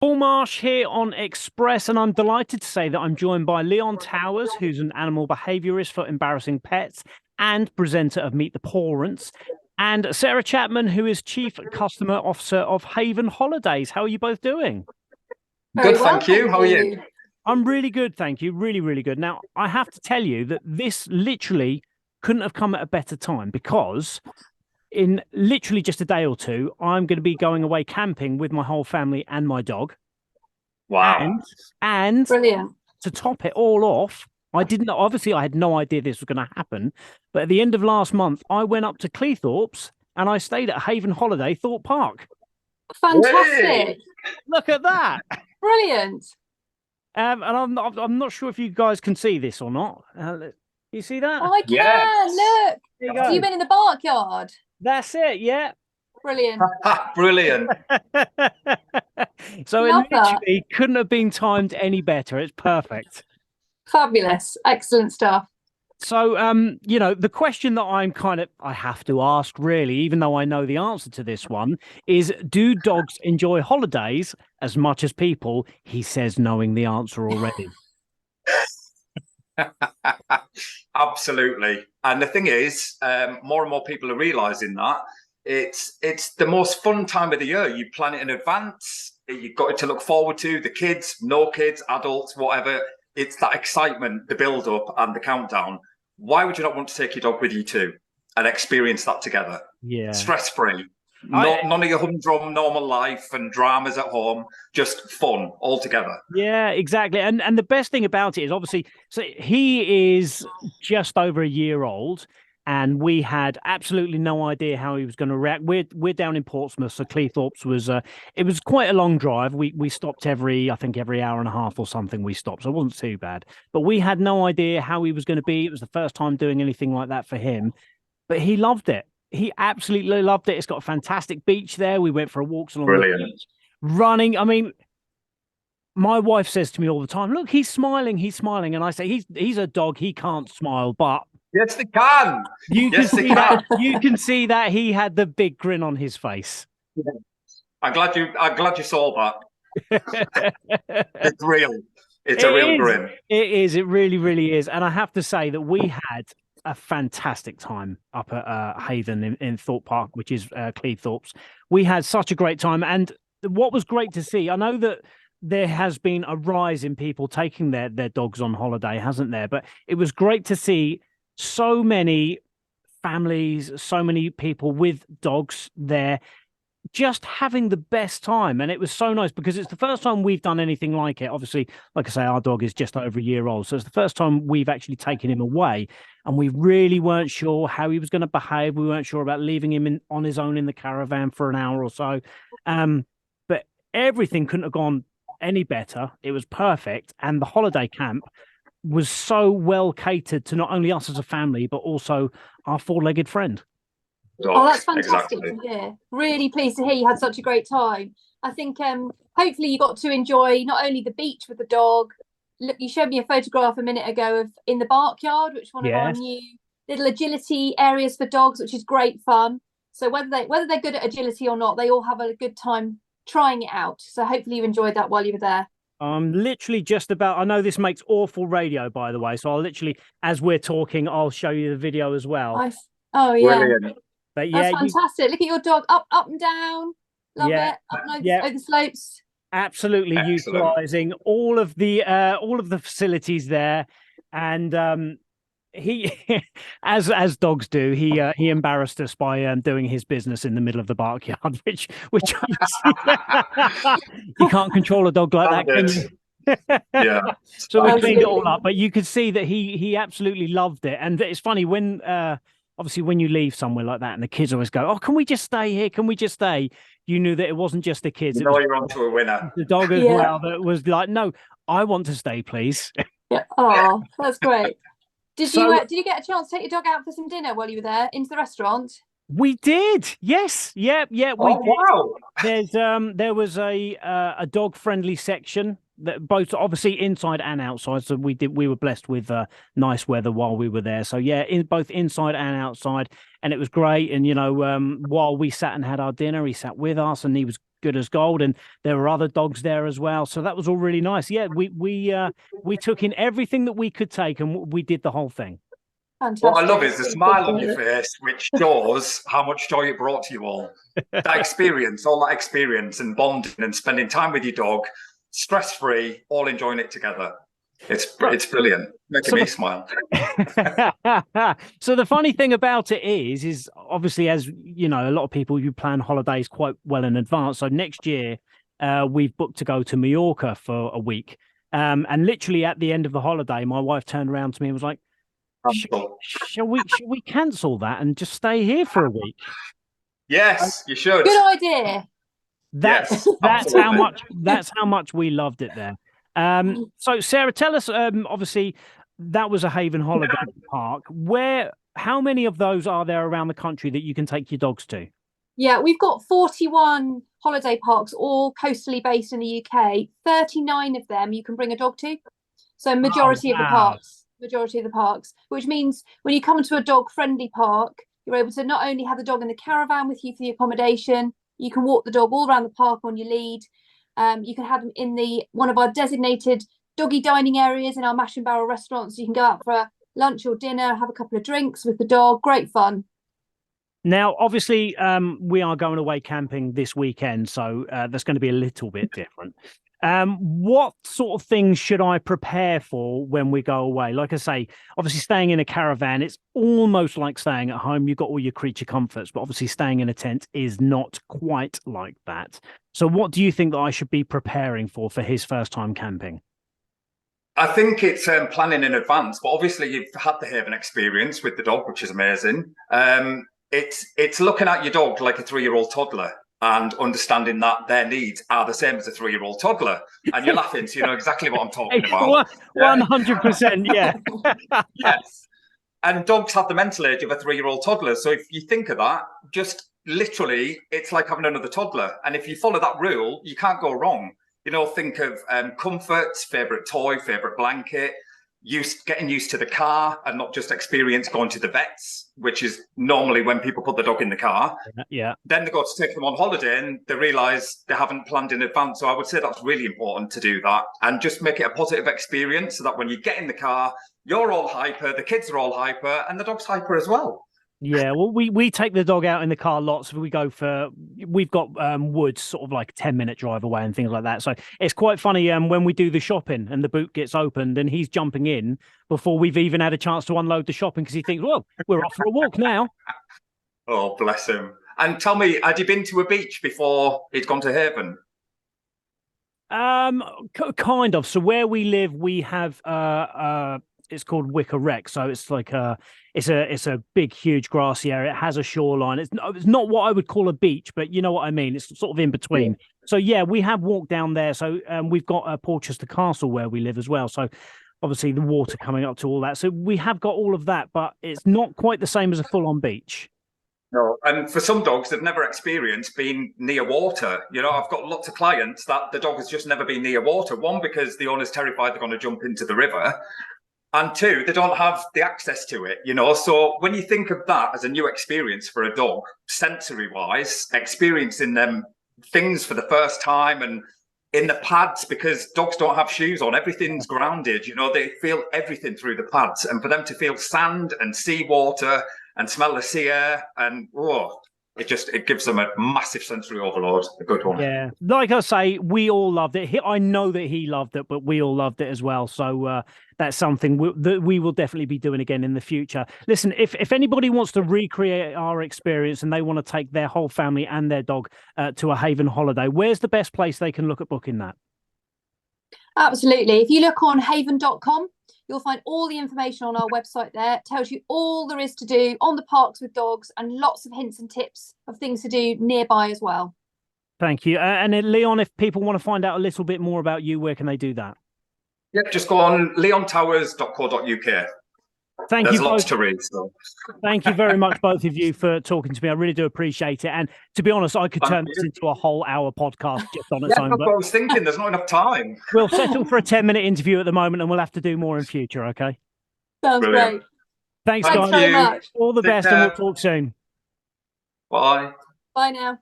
Paul Marsh here on Express, and I'm delighted to say that I'm joined by Leon Towers, who's an animal behaviourist for embarrassing pets and presenter of Meet the Pawrents, and Sarah Chapman, who is Chief Customer Officer of Haven Holidays. How are you both doing? Very Good, well, thank you. thank How are you? you. I'm really good, thank you. Really, really good. Now, I have to tell you that this literally couldn't have come at a better time because in literally just a day or two, I'm going to be going away camping with my whole family and my dog. Wow. And Brilliant. to top it all off, obviously I had no idea this was going to happen, but at the end of last month, I went up to Cleethorpes and I stayed at Haven Holiday Thorpe Park. Fantastic. Hey! Look at that. Brilliant. And I'm not sure if you guys can see this or not. You see that? I can. Yes. Look. There you So go. you've been in the barkyard. That's it. Yeah. Brilliant. Brilliant. So Love it that. literally couldn't have been timed any better. It's perfect. Fabulous. Excellent stuff. So, the question that I have to ask really, even though I know the answer to this one, is do dogs enjoy holidays as much as people? He says, knowing the answer already. Absolutely. And the thing is, more and more people are realizing that it's the most fun time of the year. You plan it in advance. You've got it to look forward to. The kids, no kids, adults, whatever. It's that excitement, the build up and the countdown. Why would you not want to take your dog with you too and experience that together? Yeah. Stress free. None of your humdrum normal life and dramas at home, just fun altogether. Yeah, exactly. And the best thing about it is obviously, so he is just over a year old, and we had absolutely no idea how he was going to react. We're down in Portsmouth, so Cleethorpes was it was quite a long drive. We stopped I think every hour and a half or something we stopped, so it wasn't too bad. But we had no idea how he was going to be. It was the first time doing anything like that for him, but he loved it. He absolutely loved it. It's got a fantastic beach there. We went for walks along the beach, running. I mean, my wife says to me all the time, "Look, he's smiling, and I say, "He's a dog. He can't smile." But Yes, they can. Yes, they can. You can see that he had the big grin on his face. I'm glad you saw that. It's real. It's a It real is. grin. It is. It really, really is. And I have to say that we had a fantastic time up at Haven in Thorpe Park, which is Cleethorpes. We had such a great time. And what was great to see, I know that there has been a rise in people taking their dogs on holiday, hasn't there? But it was great to see so many families, so many people with dogs there just having the best time. And it was so nice because it's the first time we've done anything like it. Obviously, like I say, our dog is just over a year old, so it's the first time we've actually taken him away, and we really weren't sure how he was going to behave. We weren't sure about leaving him on his own in the caravan for an hour or so, but everything couldn't have gone any better. It was perfect, and the holiday camp was so well catered to not only us as a family but also our four-legged friend. Oh, that's fantastic Exactly. to hear. Really pleased to hear you had such a great time. I think hopefully you got to enjoy not only the beach with the dog. Look, you showed me a photograph a minute ago of in the barkyard, which is one of our new little agility areas for dogs, which is great fun. So whether they're good at agility or not, they all have a good time trying it out. So hopefully you enjoyed that while you were there. I'm literally just about, I know this makes awful radio, by the way, so I'll literally, as we're talking, I'll show you the video as well. Nice. Oh yeah. Brilliant. But yeah, that's fantastic. Look at your dog up and down. Love it. Up over the slopes. Absolutely utilizing all of the facilities there. And he as dogs do, he embarrassed us by doing his business in the middle of the barkyard, which you can't control a dog like that, can you? Yeah. So we cleaned it all up, but you could see that he absolutely loved it. And it's funny when obviously when you leave somewhere like that and the kids always go, "Oh, can we just stay here? Can we just stay?" You knew that it wasn't just the kids. You know you're onto a winner. The dog as well that was like, "No, I want to stay, please." Yeah. Oh, that's great. Did you get a chance to take your dog out for some dinner while you were there into the restaurant? We did. Yes. Yeah. We did. Wow. There was a dog friendly section both obviously inside and outside. So we were blessed with nice weather while we were there. So yeah, both inside and outside, and it was great. And while we sat and had our dinner, he sat with us, and he was good as gold. And there were other dogs there as well, so that was all really nice. Yeah, we took in everything that we could take, and we did the whole thing. Fantastic. What I love is the smile on your face, which shows how much joy it brought to you all. That experience, all that experience and bonding and spending time with your dog, stress-free, all enjoying it together. It's brilliant, making me smile. So the funny thing about it is obviously, as you know, a lot of people, you plan holidays quite well in advance. So next year, we've booked to go to Mallorca for a week. And literally at the end of the holiday, my wife turned around to me and was like, shall we cancel that and just stay here for a week? Yes, you should. Good idea. That's how much we loved it there. So Sarah, tell us, obviously that was a Haven holiday park. How many of those are there around the country that you can take your dogs to? Yeah, we've got 41 holiday parks, all coastally based in the UK. 39 of them you can bring a dog to. So majority of the parks, which means when you come to a dog friendly park, you're able to not only have the dog in the caravan with you for the accommodation, you can walk the dog all around the park on your lead. You can have them in one of our designated doggy dining areas in our Mash and Barrel restaurants. So you can go out for a lunch or dinner, have a couple of drinks with the dog. Great fun. Now, obviously, we are going away camping this weekend, so that's going to be a little bit different. What sort of things should I prepare for when we go away? Like I say, obviously staying in a caravan, it's almost like staying at home. You've got all your creature comforts, but obviously staying in a tent is not quite like that. So what do you think that I should be preparing for his first time camping? I think it's planning in advance, but obviously you've had the Haven experience with the dog, which is amazing. It's looking at your dog like a 3-year-old toddler and understanding that their needs are the same as a 3-year-old toddler. And you're laughing, so you know exactly what I'm talking about. 100%, yeah. Yes. And dogs have the mental age of a 3-year-old toddler. So if you think of that, just literally, it's like having another toddler. And if you follow that rule, you can't go wrong. You know, think of comforts, favourite toy, favourite blanket, getting used to the car and not just experience going to the vets, which is normally when people put the dog in the car. Yeah. Then they go to take them on holiday and they realise they haven't planned in advance. So I would say that's really important to do that and just make it a positive experience so that when you get in the car, you're all hyper, the kids are all hyper, and the dog's hyper as well. Yeah, well, we take the dog out in the car lots. We've got woods sort of like a 10-minute drive away and things like that. So it's quite funny when we do the shopping and the boot gets opened and he's jumping in before we've even had a chance to unload the shopping because he thinks, well, we're off for a walk now. Oh, bless him. And tell me, had you been to a beach before he'd gone to Haven? Kind of. So where we live, we have it's called Wicker Wreck. So it's like it's a big, huge grassy area. It has a shoreline. It's not what I would call a beach, but you know what I mean. It's sort of in between. Yeah. So yeah, we have walked down there. So we've got Porchester Castle where we live as well. So obviously the water coming up to all that. So we have got all of that, but it's not quite the same as a full-on beach. No, and for some dogs, they've never experienced being near water. You know, I've got lots of clients that the dog has just never been near water. One, because the owner's terrified they're going to jump into the river. And two, they don't have the access to it, you know. So when you think of that as a new experience for a dog, sensory-wise, experiencing them things for the first time and in the pads, because dogs don't have shoes on, everything's grounded, you know, they feel everything through the pads. And for them to feel sand and seawater and smell the sea air and it gives them a massive sensory overload. A good one. Yeah, like I say, we all loved it. I know that he loved it, but we all loved it as well. So that's something that we will definitely be doing again in the future. Listen, if anybody wants to recreate our experience and they want to take their whole family and their dog to a Haven holiday, where's the best place they can look at booking that? Absolutely. If you look on haven.com, you'll find all the information on our website there. It tells you all there is to do on the parks with dogs and lots of hints and tips of things to do nearby as well. Thank you. And then, Leon, if people want to find out a little bit more about you, where can they do that? Yeah, just go on leontowers.co.uk. Thank There's you lots both. to read. So. Thank you very much, both of you, for talking to me. I really do appreciate it. And to be honest, I could turn this into a whole hour podcast just on its own. That's But what I was thinking. There's not enough time. we'll settle for a 10-minute interview at the moment, and we'll have to do more in future. Okay. Sounds Brilliant. great. Thanks, Thanks guys. very much. All the Take best, care. and we'll talk soon. Bye. Bye now.